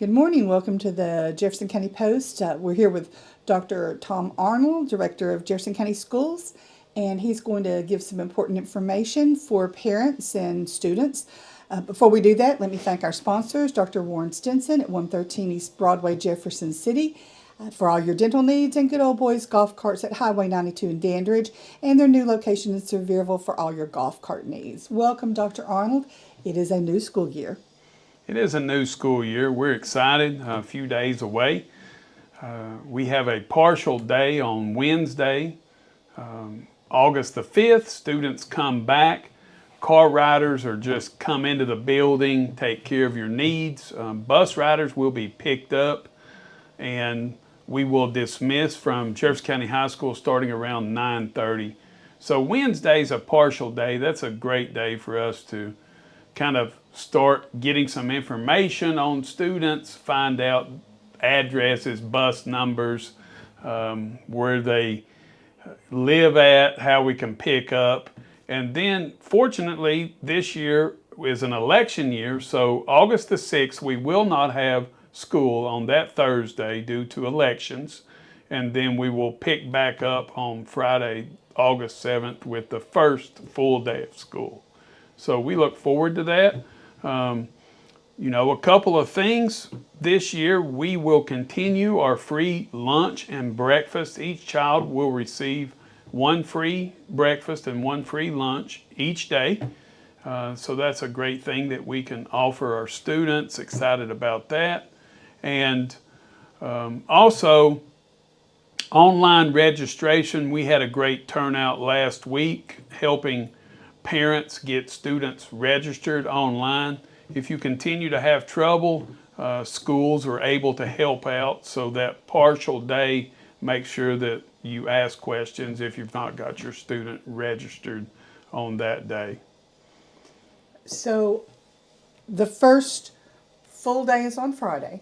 Good morning. Welcome to the Jefferson County Post. We're here with Dr. Tom Arnold, Director of Jefferson County Schools, and he's going to give some important information for parents and students. Before we do that, let me thank our sponsors, Dr. Warren Stinson at 113 East Broadway, Jefferson City, for all your dental needs, and Good Old Boys Golf Carts at Highway 92 in Dandridge, and their new location in Sevierville for all your golf cart needs. Welcome, Dr. Arnold. It is a new school year. It is a new school year. We're excited, a few days away. We have a partial day on Wednesday, August the 5th. Students come back. Car riders are just come into the building, take care of your needs. Bus riders will be picked up, and we will dismiss from Jefferson County High School starting around 9:30. So Wednesday's a partial day. That's a great day for us to kind of start getting some information on students, find out addresses, bus numbers, where they live at, how we can pick up. And then fortunately this year is an election year, so August the 6th we will not have school on that Thursday due to elections, and then we will pick back up on Friday, August 7th with the first full day of school. So we look forward to that. A couple of things this year, we will continue our free lunch and breakfast. Each child will receive one free breakfast and one free lunch each day. So that's a great thing that we can offer our students. Excited about that. And also, online registration. We had a great turnout last week helping parents get students registered online. If you continue to have trouble, schools are able to help out. So that partial day, make sure that you ask questions if you've not got your student registered on that day. So the first full day is on Friday.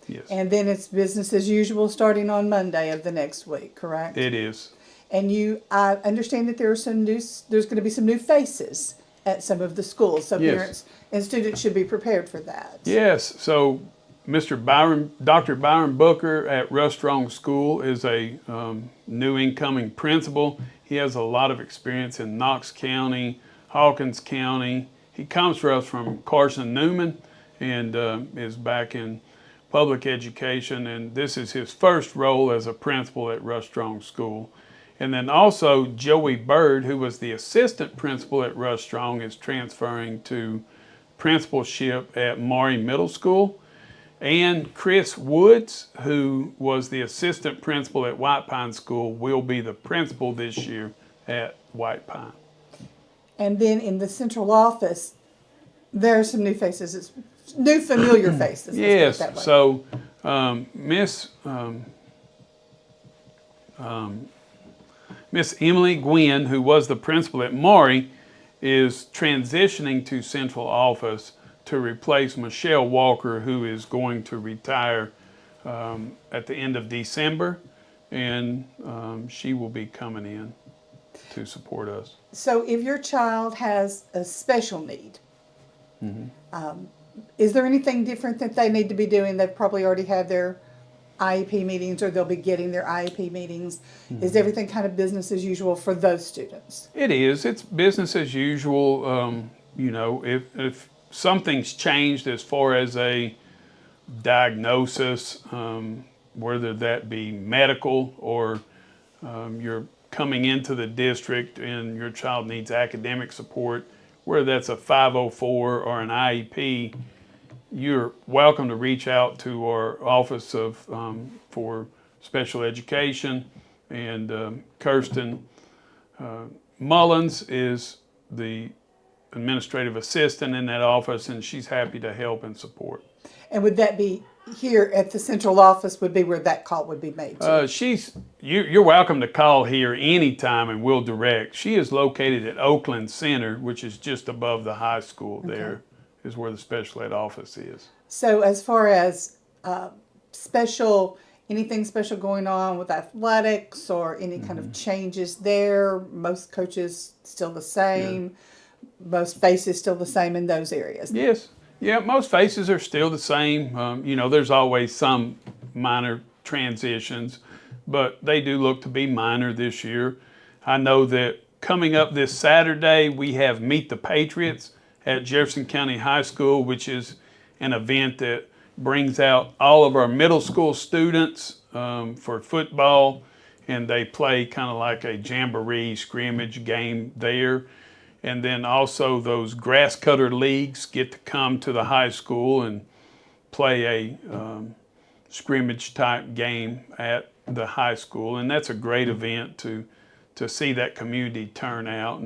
Yes. And then it's business as usual starting on Monday of the next week, correct? It is. And I understand that there's going to be some new faces at some of the schools, so Yes. Parents and students should be prepared for that. Yes, so Dr. Byron Booker at Russ Strong School is a new incoming principal. He has a lot of experience in Knox County, Hawkins County. He comes to us from Carson Newman and is back in public education, and this is his first role as a principal at Russ Strong School. And then also Joey Bird, who was the assistant principal at Russ Strong, is transferring to principalship at Maury Middle School. And Chris Woods, who was the assistant principal at White Pine School, will be the principal this year at White Pine. And then in the central office, there are some new faces. It's new familiar faces. Yes, so Miss Emily Gwynn, who was the principal at Maury, is transitioning to central office to replace Michelle Walker, who is going to retire at the end of December, and she will be coming in to support us. So if your child has a special need, is there anything different that they need to be doing? They've probably already had their IEP meetings, or they'll be getting their IEP meetings. Is everything kind of business as usual for those students? It is. It's business as usual. If something's changed as far as a diagnosis, whether that be medical or you're coming into the district and your child needs academic support, whether that's a 504 or an IEP, you're welcome to reach out to our Office of for Special Education, and Kirsten Mullins is the administrative assistant in that office, and she's happy to help and support. And would that be here at the central office would be where that call would be made to? You're welcome to call here anytime and we'll direct. She is located at Oakland Center, which is just above the high school. Okay. There is where the special ed office is. So as far as anything special going on with athletics or any kind of changes there, most coaches still the same, most faces still the same in those areas? Yes. Yeah, most faces are still the same. There's always some minor transitions, but they do look to be minor this year. I know that coming up this Saturday, we have Meet the Patriots at Jefferson County High School, which is an event that brings out all of our middle school students for football, and they play kind of like a jamboree scrimmage game there. And then also those grass cutter leagues get to come to the high school and play a scrimmage type game at the high school. And that's a great event to see that community turn out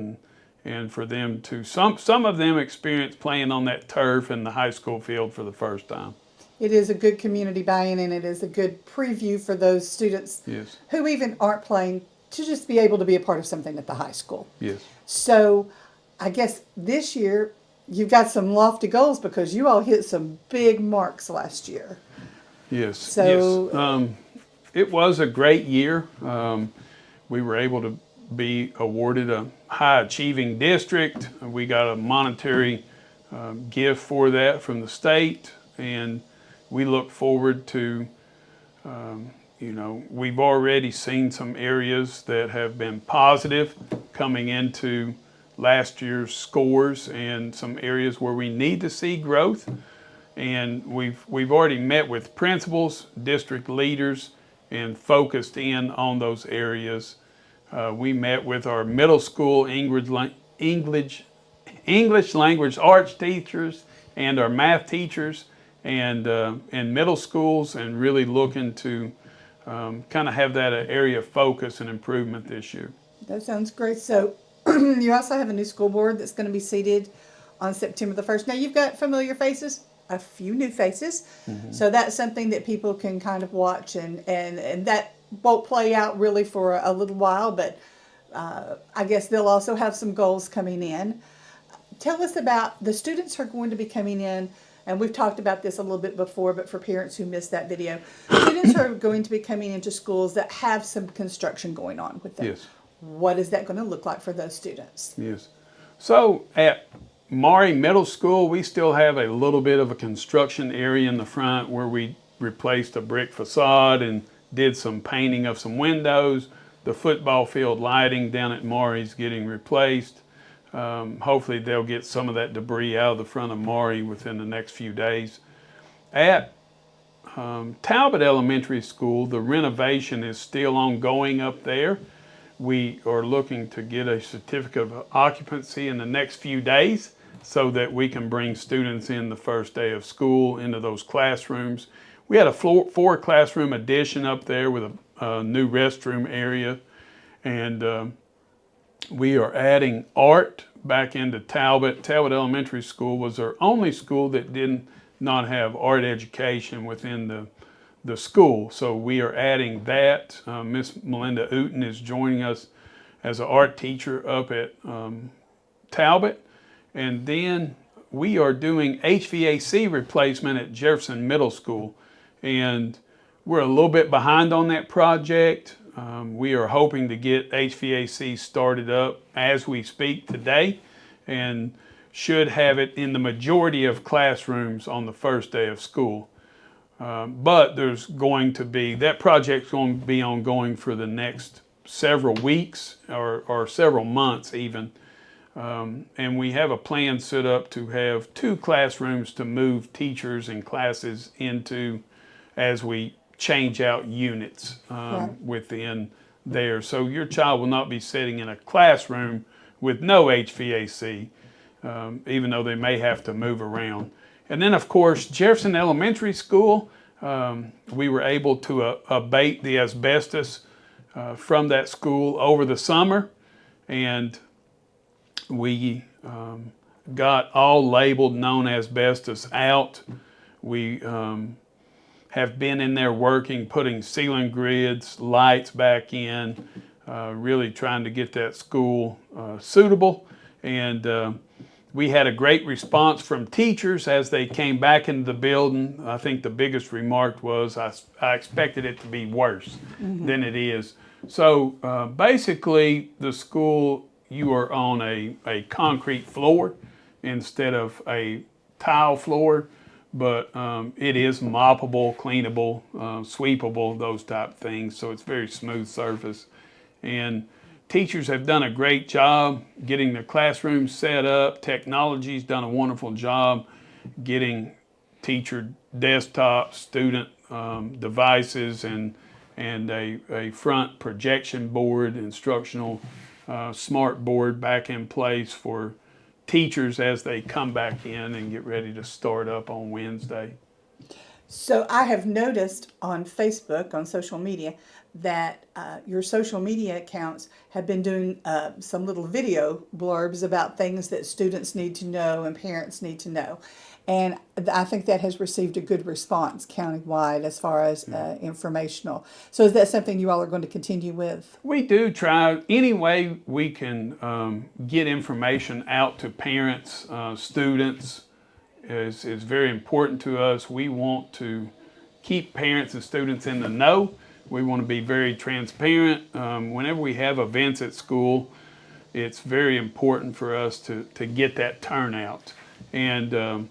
and for them to, some of them experience playing on that turf in the high school field for the first time. It is a good community buy-in, and it is a good preview for those students Yes. who even aren't playing to just be able to be a part of something at the high school. Yes. So I guess this year you've got some lofty goals because you all hit some big marks last year. Yes. So yes. It was a great year. We were able to be awarded a high achieving district. We got a monetary gift for that from the state, and we look forward to, we've already seen some areas that have been positive coming into last year's scores and some areas where we need to see growth. And we've already met with principals, district leaders, and focused in on those areas. We met with our middle school English language arts teachers and our math teachers and in middle schools, and really looking to kind of have that area of focus and improvement this year. that sounds great. So you also have a new school board that's going to be seated on September the 1st. Now you've got familiar faces, a few new faces. Mm-hmm. So that's something that people can kind of watch, and that won't play out really for a little while, but I guess they'll also have some goals coming in. Tell us about the students who are going to be coming in, and we've talked about this a little bit before, but for parents who missed that video, students are going to be coming into schools that have some construction going on with them. Yes. What is that going to look like for those students? Yes. So at Maury Middle School, we still have a little bit of a construction area in the front where we replaced a brick facade and did some painting of some windows. The football field lighting down at Maury's getting replaced. Hopefully they'll get some of that debris out of the front of Maury within the next few days. At Talbot Elementary School, the renovation is still ongoing up there. We are looking to get a certificate of occupancy in the next few days so that we can bring students in the first day of school into those classrooms. We had a 4 classroom addition up there with a new restroom area, and we are adding art back into Talbot. Talbot Elementary School was our only school that did not have art education within the school. So we are adding that. Miss Melinda Uten is joining us as an art teacher up at Talbot. And then we are doing HVAC replacement at Jefferson Middle School. And we're a little bit behind on that project. We are hoping to get HVAC started up as we speak today, and should have it in the majority of classrooms on the first day of school. But there's going to be, that project's going to be ongoing for the next several weeks or several months even. And we have a plan set up to have 2 classrooms to move teachers and classes into as we change out units within there. So your child will not be sitting in a classroom with no HVAC, even though they may have to move around. And then, of course, Jefferson Elementary School, we were able to abate the asbestos from that school over the summer, and we got all labeled known asbestos out. We have been in there working, putting ceiling grids, lights back in, really trying to get that school suitable. And we had a great response from teachers as they came back into the building. I think the biggest remark was, I expected it to be worse than it is. So basically, the school, you are on a concrete floor instead of a tile floor, but it is moppable, cleanable, sweepable, those type of things. So it's very smooth surface. And teachers have done a great job getting their classrooms set up. Technology's done a wonderful job getting teacher desktops, student devices, and a front projection board, instructional smart board back in place for teachers as they come back in and get ready to start up on Wednesday. So I have noticed on Facebook, on social media, that your social media accounts have been doing some little video blurbs about things that students need to know and parents need to know. And I think that has received a good response countywide as far as informational. So is that something you all are going to continue with? We do try any way we can get information out to parents, students. Is very important to us. We want to keep parents and students in the know. We want to be very transparent. Whenever we have events at school, it's very important for us to get that turnout. And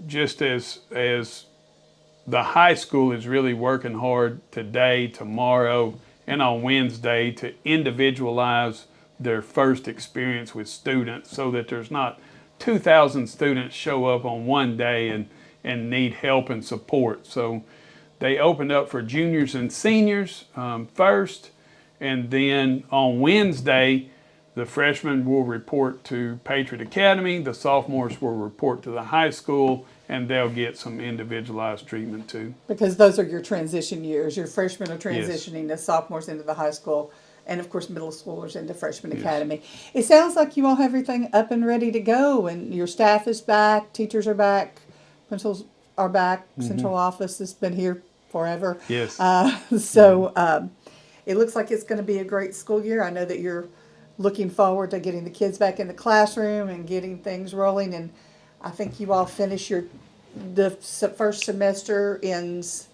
just as the high school is really working hard today, tomorrow, and on Wednesday to individualize their first experience with students so that there's not 2,000 students show up on one day and need help and support. So they opened up for juniors and seniors first, and then on Wednesday, the freshmen will report to Patriot Academy, the sophomores will report to the high school, and they'll get some individualized treatment too. Because those are your transition years. Your freshmen are transitioning the sophomores into the high school, and of course middle schoolers into freshman academy. It sounds like you all have everything up and ready to go, and your staff is back, teachers are back, principals are back, central office has been here forever. Yes. It looks like it's going to be a great school year. I know that you're looking forward to getting the kids back in the classroom and getting things rolling, and I think you all finish the first semester ends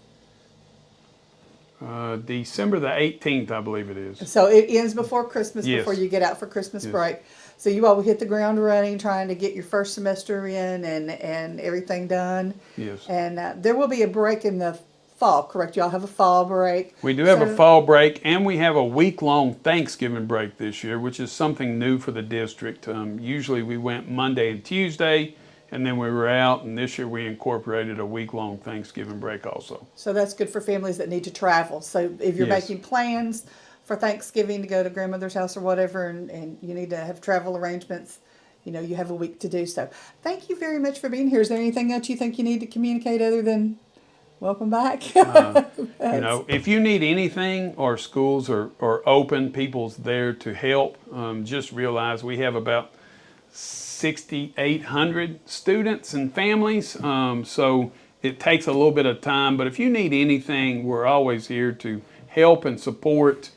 December the 18th, I believe it is. So it ends before Christmas, Yes. before you get out for Christmas break. So you all will hit the ground running, trying to get your first semester in and everything done. Yes. And there will be a break in the fall, correct? Y'all have a fall break. We do have a fall break, and we have a week-long Thanksgiving break this year, which is something new for the district. Usually we went Monday and Tuesday, and then we were out, and this year we incorporated a week-long Thanksgiving break also. So that's good for families that need to travel. So if you're Yes. making plans for Thanksgiving to go to grandmother's house or whatever, and you need to have travel arrangements, you have a week to do so. Thank you very much for being here. Is there anything else you think you need to communicate other than welcome back? If you need anything, our schools are open. People's there to help. Just realize we have about 6,800 students and families, so it takes a little bit of time, but if you need anything, we're always here to help and support,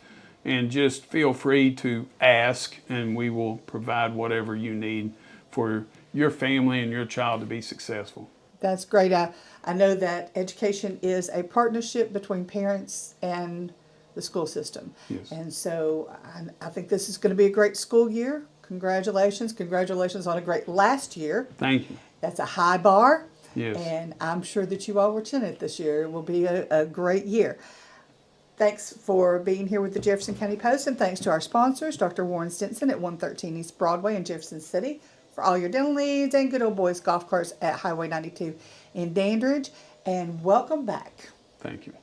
and just feel free to ask, and we will provide whatever you need for your family and your child to be successful. That's great. I know that education is a partnership between parents and the school system. Yes. And so I think this is going to be a great school year. Congratulations. Congratulations on a great last year. Thank you. That's a high bar. Yes. And I'm sure that you all were in it this year. It will be a great year. Thanks for being here with the Jefferson County Post, and thanks to our sponsors, Dr. Warren Stinson at 113 East Broadway in Jefferson City for all your dental needs, and Good Old Boys Golf Carts at Highway 92 in Dandridge. And welcome back. Thank you.